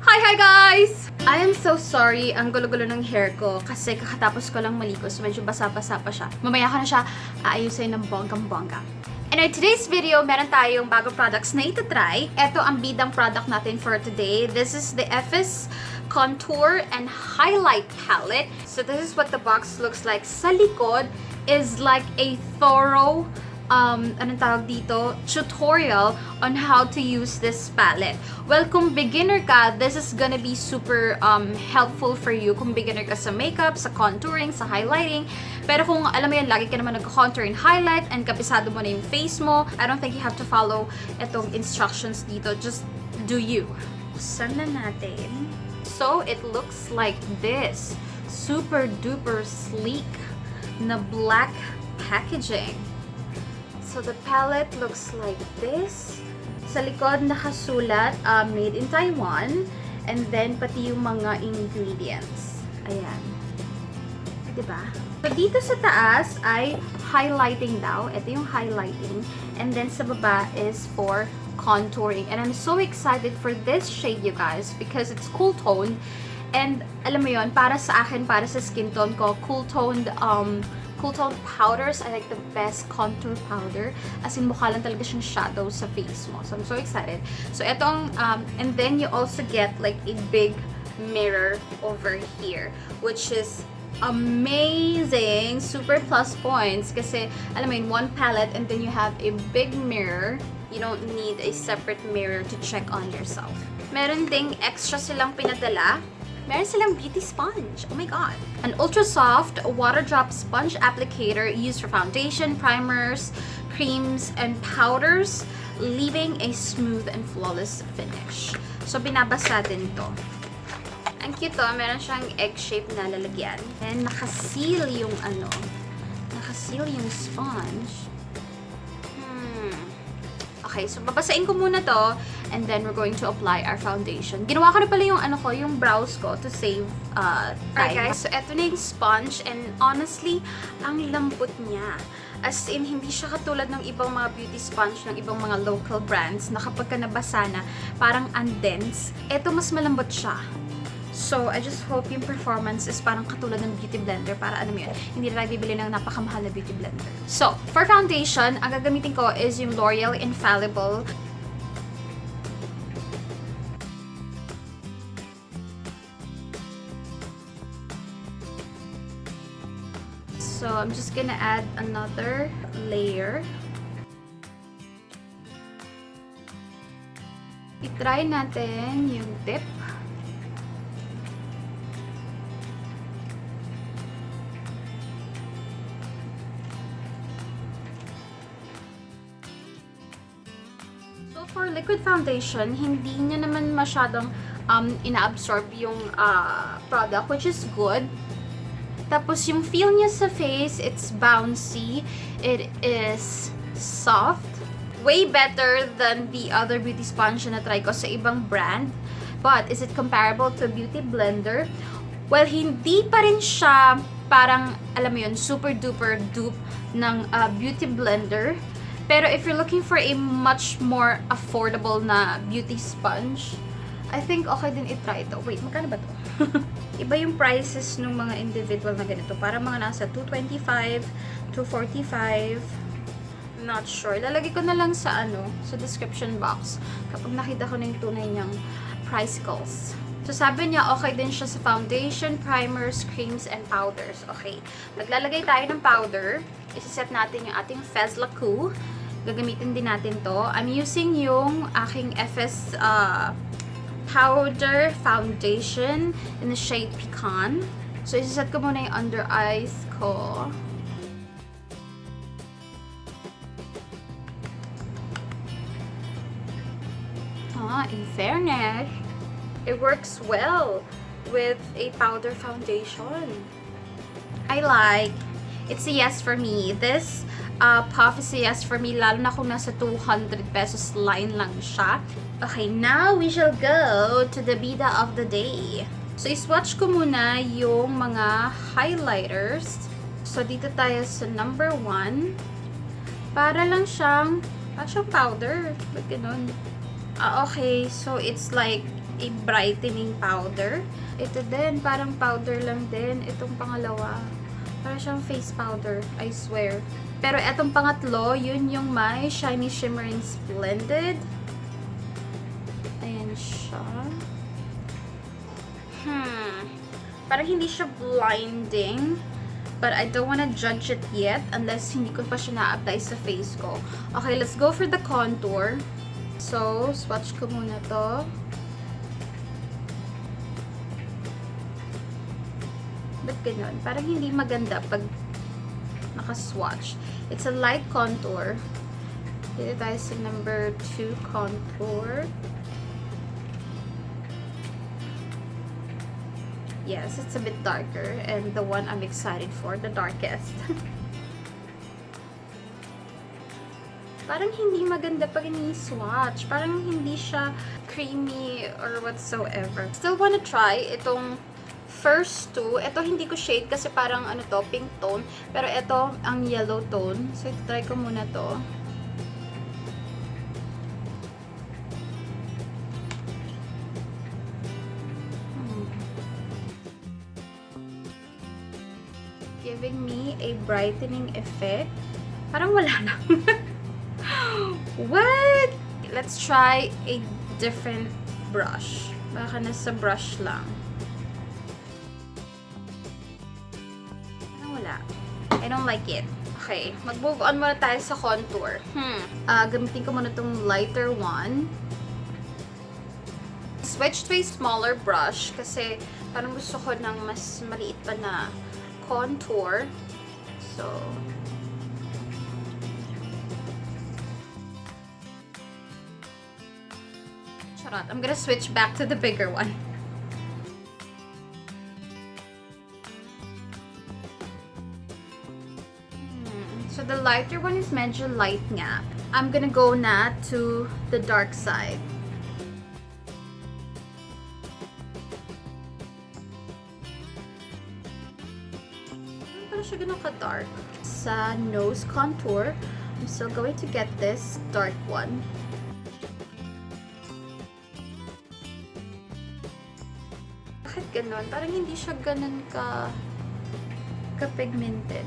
Hi guys! I am so sorry, ang gulo-gulo ng hair ko kasi kakatapos ko lang maligo, so medyo basa-basa pa siya. Mamaya ko na siya aayusin ng bonggang-bongga. Anyway, today's video, meron tayong bagong products na itatry. Ito ang bidang product natin for today. This is the FS Contour and Highlight Palette. So this is what the box looks like. Sa likod is like a thorough anong tawag dito, tutorial on how to use this palette. Well, kung beginner ka, this is gonna be super helpful for you. Kung beginner ka sa makeup, sa contouring, sa highlighting. Pero kung alam mo yan, lagi ka naman nag-contour and highlight and kapisado mo na yung face mo, I don't think you have to follow itong instructions dito. Just do you. Buksan na natin. So, it looks like this. Super duper sleek na black packaging. So, the palette looks like this. Sa likod, nakasulat, made in Taiwan. And then, pati yung mga ingredients. Ayan. Diba? So, dito sa taas ay highlighting daw. Ito yung highlighting. And then, sa baba is for contouring. And I'm so excited for this shade, you guys, because it's cool toned. And, alam mo yon, para sa akin, para sa skin tone ko, cool toned powders, I like the best contour powder. As in, mukha lang talaga siyang shadow sa face mo. So, I'm so excited. So, etong, and then you also get like a big mirror over here, which is amazing. Super plus points. Kasi, alam mo yun, one palette and then you have a big mirror. You don't need a separate mirror to check on yourself. Meron ding extra silang pinadala. Meron silang beauty sponge. Oh my god. An ultra soft water drop sponge applicator used for foundation, primers, creams, and powders, leaving a smooth and flawless finish. So, binabasa din to. Ang cute to. Meron siyang egg-shaped na lalagyan. And nakaseal yung nakaseal yung sponge. Okay, so babasain ko muna to and then we're going to apply our foundation. Ginawa ko na pala yung yung brows ko to save time. Alright guys, so eto na yung sponge and honestly, ang lambot niya. As in, hindi siya katulad ng ibang mga beauty sponge ng ibang mga local brands na kapag ka nabasa na, parang undense. Eto, mas malambot siya. So, I just hope yung performance is parang katulad ng beauty blender para ano mo yun, hindi na tayo bibili ng napakamahal na beauty blender. So, for foundation, ang gagamitin ko is yung L'Oreal Infallible. So, I'm just gonna add another layer. I-try natin yung tip. For liquid foundation, hindi niya naman masyadong ina-absorb yung product, which is good. Tapos yung feel niya sa face, it's bouncy. It is soft. Way better than the other beauty sponge na try ko sa ibang brand. But, is it comparable to a beauty blender? Well, hindi pa rin siya parang, alam mo yun, super duper dupe ng beauty blender. Pero if you're looking for a much more affordable na beauty sponge, I think okay din i-try ito. Wait, magkano ba to? Iba yung prices ng mga individual na ganito. Para mga nasa $225, $245. Not sure. Lalagay ko na lang sa sa description box kapag nakita ko na yung tunay niyang pricicles. So, sabi niya, okay din siya sa foundation, primers, creams, and powders. Okay. Maglalagay tayo ng powder. Isiset natin yung ating Fez Lacou. Gagamitin din natin to. I'm using yung aking FS powder foundation in the shade Pecan. So, isiset ko muna yung under eyes ko. In fairness, it works well with a powder foundation. I like. It's a yes for me. This puff is a yes for me, lalo na kung nasa 200 pesos line lang siya. Okay, now we shall go to the bida of the day. So, iswatch ko muna yung mga highlighters. So, dito tayo sa number 1. Para lang siyang powder. Ba't ganun? Okay, so it's like a brightening powder. Ito din, parang powder lang din. Itong pangalawa. Parang siyang face powder, I swear. Pero etong pangatlo, yun yung may Shiny Shimmering Splendid. Ayan siya. Parang hindi siya blinding. But I don't wanna judge it yet unless hindi ko pa siya na-apply sa face ko. Okay, let's go for the contour. So, swatch ko muna to. Ba't ganun? Parang hindi maganda pag naka-swatch. It's a light contour. Dito tayo sa number 2 contour. Yes, it's a bit darker. And the one I'm excited for, the darkest. Parang hindi maganda pag ini-swatch. Parang hindi siya creamy or whatsoever. Still wanna try itong first two. Ito hindi ko shade kasi parang ano to, pink tone. Pero ito ang yellow tone. So, try ko muna to. Giving me a brightening effect. Parang wala na. What? Let's try a different brush. Baka nasa brush lang. I don't like it. Okay, mag-move on muna tayo sa contour. Gamitin ko muna itong lighter one. Switch to a smaller brush kasi parang gusto ko ng mas maliit pa na contour. So, charot. I'm gonna switch back to the bigger one. So, the lighter one is medyo light nga. I'm gonna go na to the dark side. Parang siya ganun ka-dark. Sa nose contour, I'm still going to get this dark one. Bakit ganun? Parang hindi siya ganun ka-pigmented.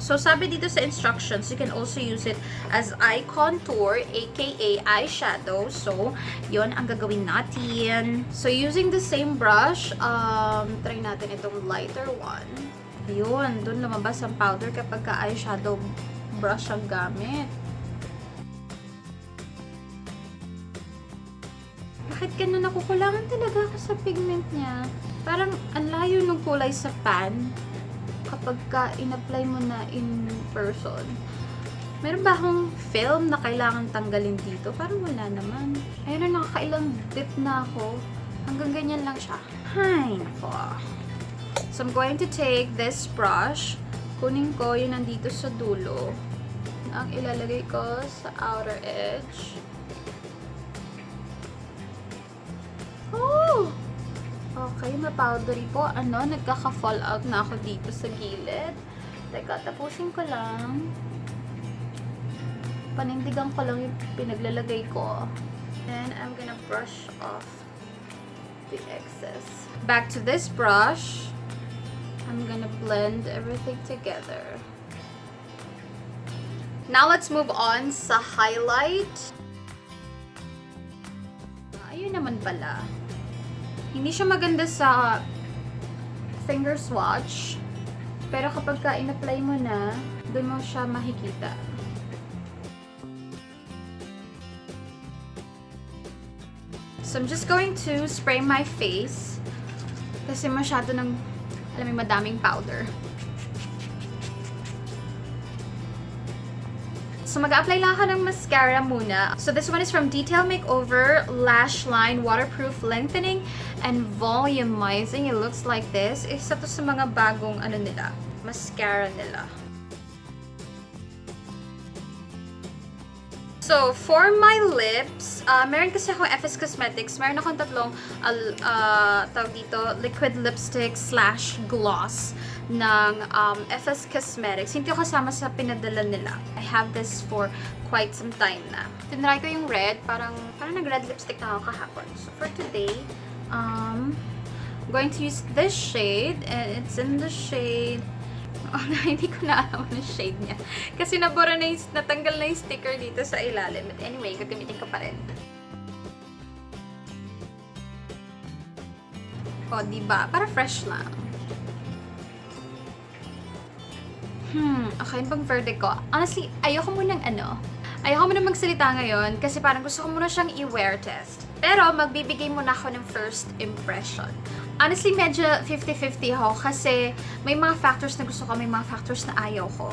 So, sabi dito sa instructions, you can also use it as eye contour, aka eyeshadow. So, yon ang gagawin natin. So, using the same brush, try natin itong lighter one. Ayun, dun lumabas ang powder kapag ka-eyeshadow brush ang gamit. Bakit ganun? Nakukulangan talaga ako sa pigment niya. Parang ang layo ng kulay sa pan kapag in-apply mo na in person. Meron ba akong film na kailangan tanggalin dito? Parang wala naman. Ayun na, nakakailang dip na ako. Hanggang ganyan lang siya. Hay, nako. So, I'm going to take this brush. Kunin ko yung nandito sa dulo. Ang ilalagay ko sa outer edge. Oh! Okay, ma-powdery po. Nagkaka-fall out na ako dito sa gilid. Teka, tapusin ko lang. Panindigan ko lang yung pinaglalagay ko. And I'm gonna brush off the excess. Back to this brush. I'm gonna blend everything together. Now, let's move on sa highlight. Ayun naman pala. Hindi siya maganda sa finger swatch. Pero kapag in-apply mo na, doon mo siya makikita. So, I'm just going to spray my face. Kasi masyado ng, alam mo, madaming powder. So, mag-a-apply lang ako ng mascara muna. So, this one is from Detail Makeover Lash Line Waterproof Lengthening and Volumizing. It looks like this. Isa to sa mga bagong nila, mascara nila. So, for my lips, meron kasi akong FS Cosmetics. Meron akong tatlong, tawag dito, liquid lipstick / gloss ng FS Cosmetics. Hindi ko kasama sa pinadala nila. I have this for quite some time na. Tinry ko yung red. Parang nag-red lipstick na ako kahapon. So, for today, I'm going to use this shade. And it's in the shade... Oh, hindi ko na alam ang shade niya. Kasi natanggal na yung sticker dito sa ilalim. But anyway, gagamitin ko pa rin. Oh, diba? Para fresh lang. Okay, yung pang verdict ko. Honestly, ayoko munang magsalita ngayon kasi parang gusto ko muna siyang i-wear test. Pero, magbibigay muna ako ng first impression. Honestly, medyo 50-50 ako kasi may mga factors na gusto ko, may mga factors na ayaw ko.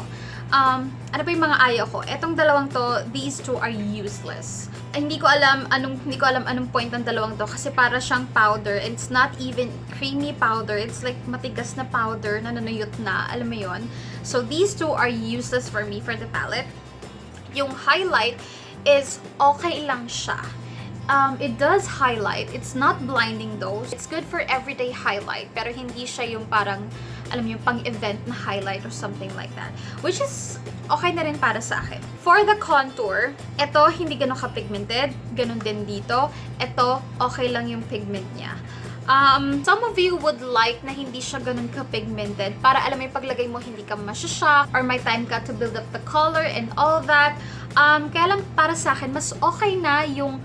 Ano ba yung mga ayaw ko? Etong dalawang to, these two are useless. Hindi ko alam anong point ng dalawang to kasi para siyang powder. It's not even creamy powder. It's like matigas na powder na nanuyot na. Alam mo yon? So, these two are useless for me for the palette. Yung highlight is okay lang siya. It does highlight. It's not blinding though. It's good for everyday highlight. Pero hindi siya yung parang, alam mo yung pang-event na highlight or something like that. Which is okay na rin para sa akin. For the contour, ito hindi ganun ka-pigmented. Ganun din dito. Ito, okay lang yung pigment niya. Some of you would like na hindi siya ganun ka-pigmented para alam mo yung paglagay mo hindi ka masyashock or may time ka to build up the color and all that. Kaya lang para sa akin, mas okay na yung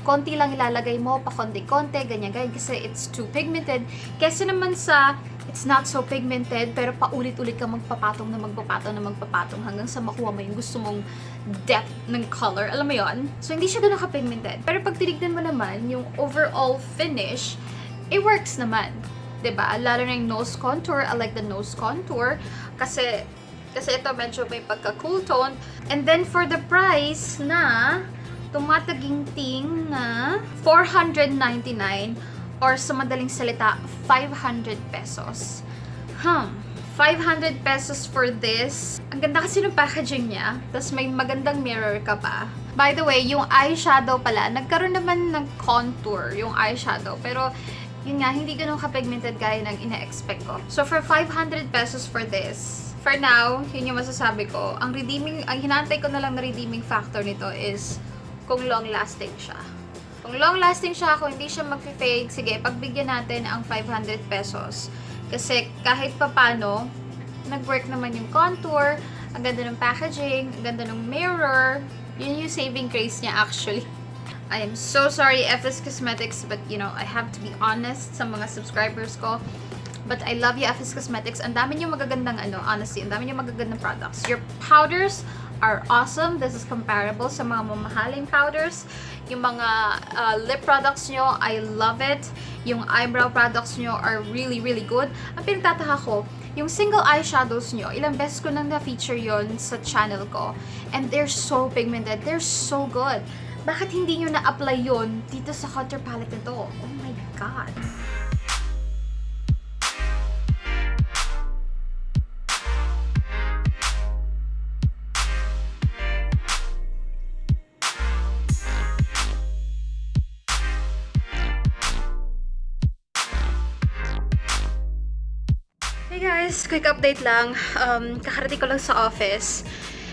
konti lang ilalagay mo, pa konti-konti, ganyan-ganyan, kasi it's too pigmented. Kasi naman sa, it's not so pigmented, pero paulit-ulit ka magpapatong hanggang sa makuha mo yung gusto mong depth ng color. Alam mo yon? So, hindi siya ganun ka-pigmented. Pero pag tinignan mo naman, yung overall finish, it works naman. 'Di ba? Lalo na yung nose contour. I like the nose contour. Kasi ito medyo may pagka-cool tone. And then, for the price na tumataginting na 499 or sa madaling salita, 500 pesos. 500 pesos for this. Ang ganda kasi ng packaging niya. Tapos may magandang mirror ka pa. By the way, yung eyeshadow pala, nagkaroon naman ng contour yung eyeshadow. Pero, yun nga, hindi ganun ka-pigmented gaya ng ina-expect ko. So, for 500 pesos for this, for now, yun yung masasabi ko. Ang hinantay ko na lang na redeeming factor nito is kung long-lasting siya. Kung long-lasting siya, kung hindi siya mag-fade, sige, pagbigyan natin ang 500 pesos. Kasi kahit papano, nag-work naman yung contour, ang ganda ng packaging, ang ganda ng mirror. Yun yung saving grace niya actually. I am so sorry, FS Cosmetics, but you know, I have to be honest sa mga subscribers ko. But I love you, FS Cosmetics. Ang dami niyo magagandang honestly, ang dami niyo magagandang products. Your powders are awesome. This is comparable sa mga mamahaling powders. Yung mga lip products nyo, I love it. Yung eyebrow products nyo are really, really good. Ang pinagtataka ko, yung single eyeshadows nyo, ilang beses ko nang na-feature yon sa channel ko. And they're so pigmented. They're so good. Bakit hindi nyo na-apply yon dito sa contour palette nito? Oh my God. Hey guys, quick update lang. Kakarating ko lang sa office.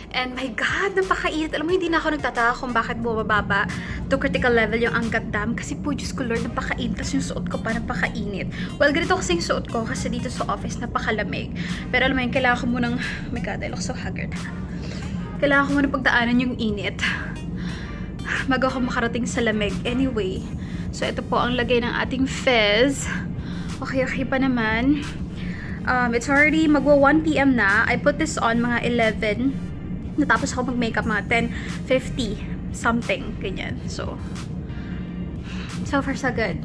And my God, napakainit. Alam mo, hindi na ako nagtataka kung bakit bumababa to critical level yung angkat dam. Kasi po, Diyos ko Lord, napakainit. Tapos yung suot ko pa, napakainit. Well, ganito kasi yung suot ko kasi dito sa office, napakalamig. Pero alam mo yun, kailangan ko munang, oh my God, I look so haggard. Kailangan ko munang pagdaanan yung init bago ako makarating sa lamig. Anyway, so ito po ang lagay ng ating fez. Okay pa naman. It's already magwa 1 p.m. na. I put this on mga 11. Natapos ako mag-makeup mga 10:50 something, ganyan. So far so good.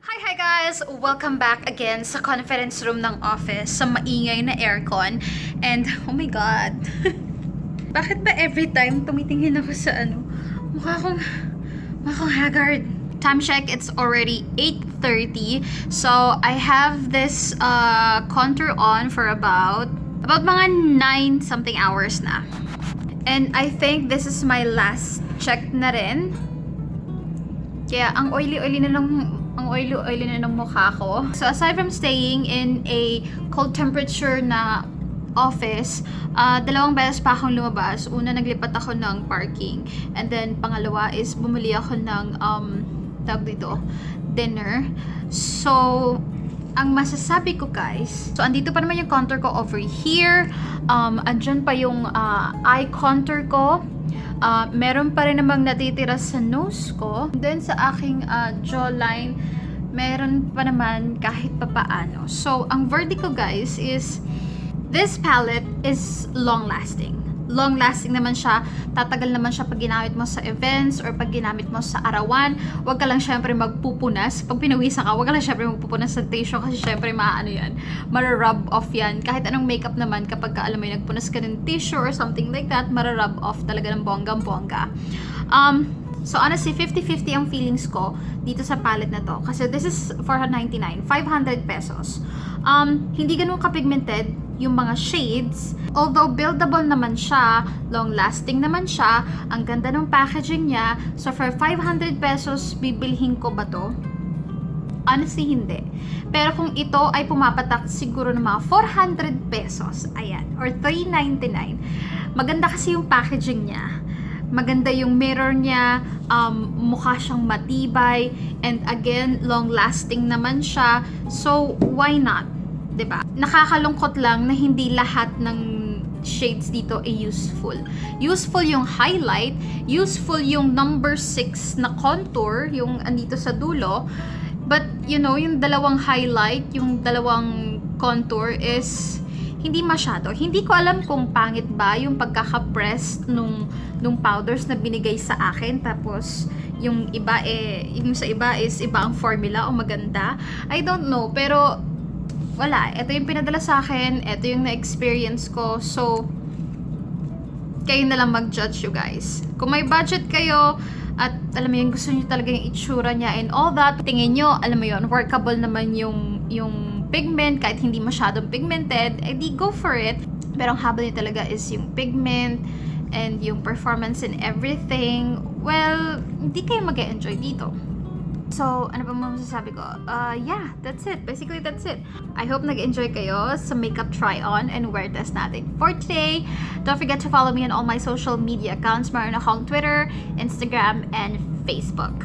Hi guys! Welcome back again sa conference room ng office sa maingay na aircon. And oh my God! Bakit ba every time tumitingin ako sa mukha akong haggard? Time check, it's already 8:30. So, I have this contour on for about About mga 9 something hours na. And I think this is my last check na rin. Kaya ang oily-oily na ng mukha ko. So aside from staying in a cold temperature na office, dalawang beses pa akong lumabas. Una, naglipat ako ng parking. And then, pangalawa is bumili ako ng tawag dito, dinner. So, ang masasabi ko guys, so andito pa naman yung contour ko over here. Andyan pa yung eye contour ko. Meron pa rin namang natitira sa nose ko. Then sa aking jawline, meron pa naman kahit papaano. So, ang verdict ko guys is, this palette is long-lasting. Long-lasting naman siya. Tatagal naman siya pag ginamit mo sa events or pag ginamit mo sa arawan. Huwag ka lang syempre magpupunas. Pag pinawisan ka, huwag ka lang syempre magpupunas sa tissue kasi syempre maano yan. Mara-rub off yan. Kahit anong makeup naman, kapag ka, alam mo yun, nagpunas ka ng tissue or something like that, mara-rub off talaga ng bonggang-bongga. So honestly, 50-50 ang feelings ko dito sa palette na to. Kasi this is 499, 500 pesos. Hindi ganun kapigmented yung mga shades. Although buildable naman siya, long-lasting naman siya, ang ganda ng packaging niya. So for 500 pesos, bibilhin ko ba to? Honestly, hindi. Pero kung ito ay pumapatak siguro ng mga 400 pesos, ayan, or 399. Maganda kasi yung packaging niya. Maganda yung mirror niya, mukha siyang matibay, and again, long-lasting naman siya. So, why not? 'Di ba? Nakakalungkot lang na hindi lahat ng shades dito ay useful. Useful yung highlight, useful yung number 6 na contour, yung andito sa dulo. But, you know, yung dalawang highlight, yung dalawang contour is hindi masyado. Hindi ko alam kung pangit ba yung pagkaka-press nung powders na binigay sa akin. Tapos, yung iba yung sa iba is iba ang formula o maganda. I don't know. Pero, wala. Ito yung pinadala sa akin. Ito yung na-experience ko. So, kayo na lang mag-judge you guys. Kung may budget kayo, at alam mo yun, gusto nyo talaga yung itsura niya and all that, tingin nyo, alam mo yun, workable naman yung pigment, kahit hindi masyadong pigmented, edi go for it. Pero ang habol niya talaga is yung pigment and yung performance and everything. Well, hindi kayo mag-enjoy dito. So, ano pa masasabi ko? Yeah, that's it. Basically, that's it. I hope nag-enjoy kayo sa makeup try-on and wear test natin for today. Don't forget to follow me on all my social media accounts. Meron akong Twitter, Instagram, and Facebook.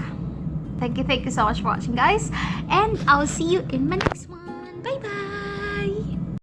Thank you so much for watching, guys. And I'll see you in my next one.